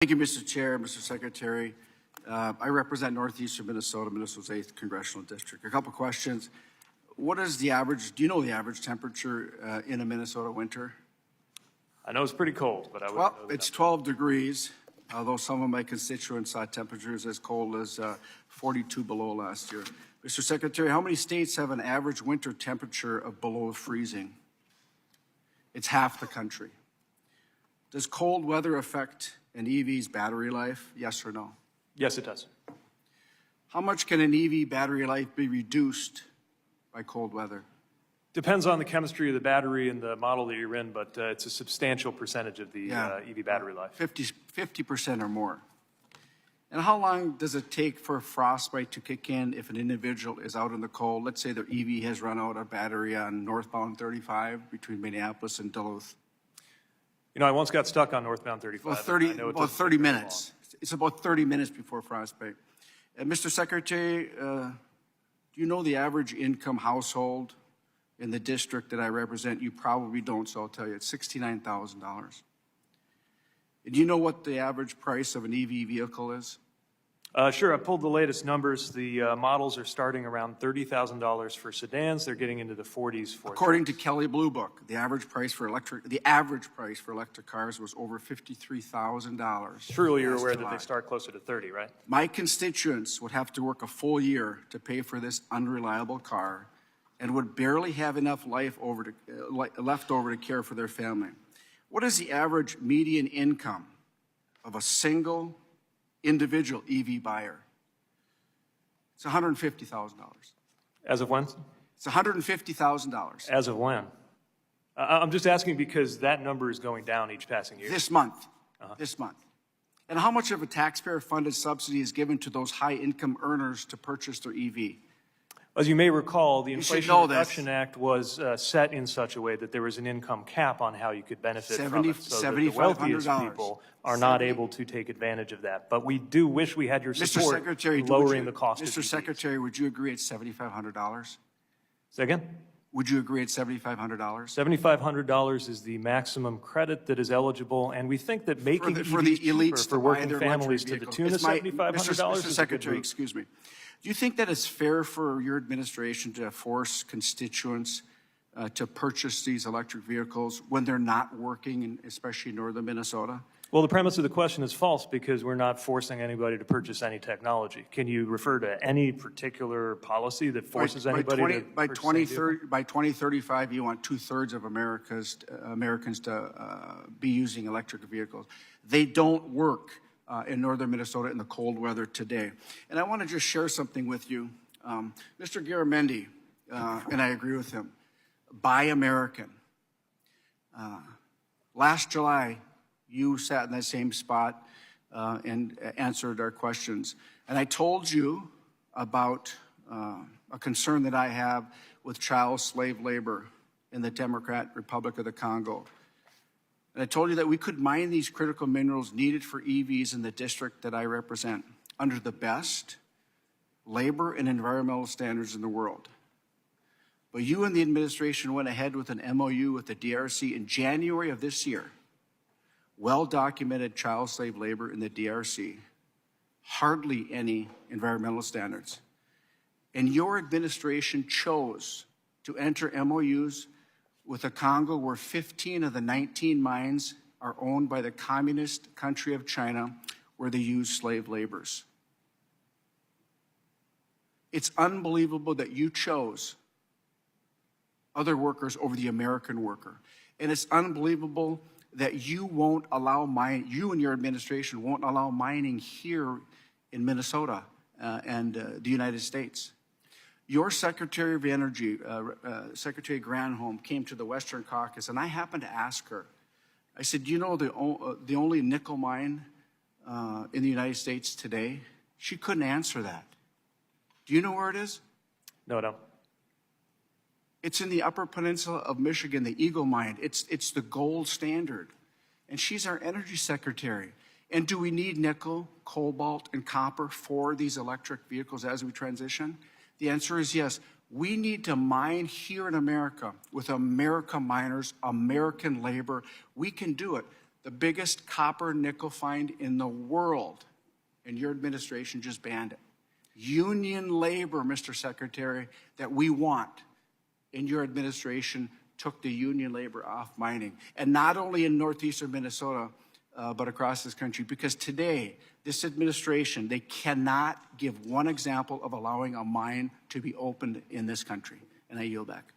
Thank you, Mr. Chair, Mr. Secretary. I represent Northeastern Minnesota, Minnesota's 8th Congressional District. A couple questions. What is the average, do you know the average temperature in a Minnesota winter? I know it's pretty cold, but I would know the it's number. 12 degrees, although some of my constituents saw temperatures as cold as 42 below last year. Mr. Secretary, how many states have an average winter temperature of below freezing? It's half the country. Does cold weather affect an EV's battery life, yes or no? Yes, it does. How much can an EV battery life be reduced by cold weather? Depends on the chemistry of the battery and the model that you're in, but it's a substantial percentage of the EV battery life. 50% or more. And how long does it take for frostbite to kick in if an individual is out in the cold? Let's say their EV has run out of battery on northbound 35 between Minneapolis and Duluth. You know, I once got stuck on northbound 35. About 30 minutes. It's about 30 minutes before frostbite. Mr. Secretary, do you know the average income household in the district that I represent? You probably don't, so I'll tell you. It's $69,000. Do you know what the average price of an EV vehicle is? Sure, I pulled the latest numbers. The models are starting around $30,000 for sedans. They're getting into the 40s for According to Kelley Blue Book, the average price for electric cars was over $53,000. Surely you're aware that they start closer to 30, right? My constituents would have to work a full year to pay for this unreliable car and would barely have enough left over to care for their family. What is the average median income of a single individual EV buyer? It's $150,000. As of when? It's $150,000. As of when? I'm just asking because that number is going down each passing year. This month. This month. And how much of a taxpayer-funded subsidy is given to those high-income earners to purchase their EV? As you may recall, the Inflation Reduction Act was set in such a way that there was an income cap on how you could benefit from it, so that the wealthiest people are not able to take advantage of that. But we do wish we had your support in lowering the cost of EVs. Mr. Secretary, would you agree it's $7,500? Say again? Would you agree it's $7,500? $7,500 is the maximum credit that is eligible, and we think that making for the elites for working families to the tune of $7,500 Mr. Secretary, excuse me. Do you think that it's fair for your administration to force constituents to purchase these electric vehicles when they're not working, especially in northern Minnesota? Well, the premise of the question is false because we're not forcing anybody to purchase any technology. Can you refer to any particular policy that forces anybody to purchase any vehicle? By 2035, you want 2/3 of Americans to be using electric vehicles. They don't work in northern Minnesota in the cold weather today. And I want to just share something with you. Mr. Garamendi, and I agree with him, buy American. Last July, you sat in that same spot and answered our questions. And I told you about a concern that I have with child slave labor in the Democratic Republic of the Congo. And I told you that we could mine these critical minerals needed for EVs in the district that I represent under the best labor and environmental standards in the world. But you and the administration went ahead with an MOU with the DRC in January of this year. Well-documented child slave labor in the DRC, hardly any environmental standards. And your administration chose to enter MOUs with the Congo, where 15 of the 19 mines are owned by the communist country of China, where they use slave laborers. It's unbelievable that you chose other workers over the American worker. And it's unbelievable that you won't allow you and your administration won't allow mining here in Minnesota and the United States. Your Secretary of Energy, Secretary Granholm, came to the Western Caucus, and I happened to ask her, I said, do you know the only nickel mine in the United States today? She couldn't answer that. Do you know where it is? No, I don't. It's in the Upper Peninsula of Michigan, the Eagle Mine. It's the gold standard. And she's our energy secretary. And do we need nickel, cobalt, and copper for these electric vehicles as we transition? The answer is yes. We need to mine here in America with American miners, American labor. We can do it. the biggest copper nickel find in the world, and your administration just banned it. Union labor, Mr. Secretary, that we want in your administration took the union labor off mining. And not only in northeastern Minnesota, but across this country. Because today, this administration, they cannot give one example of allowing a mine to be opened in this country. And I yield back.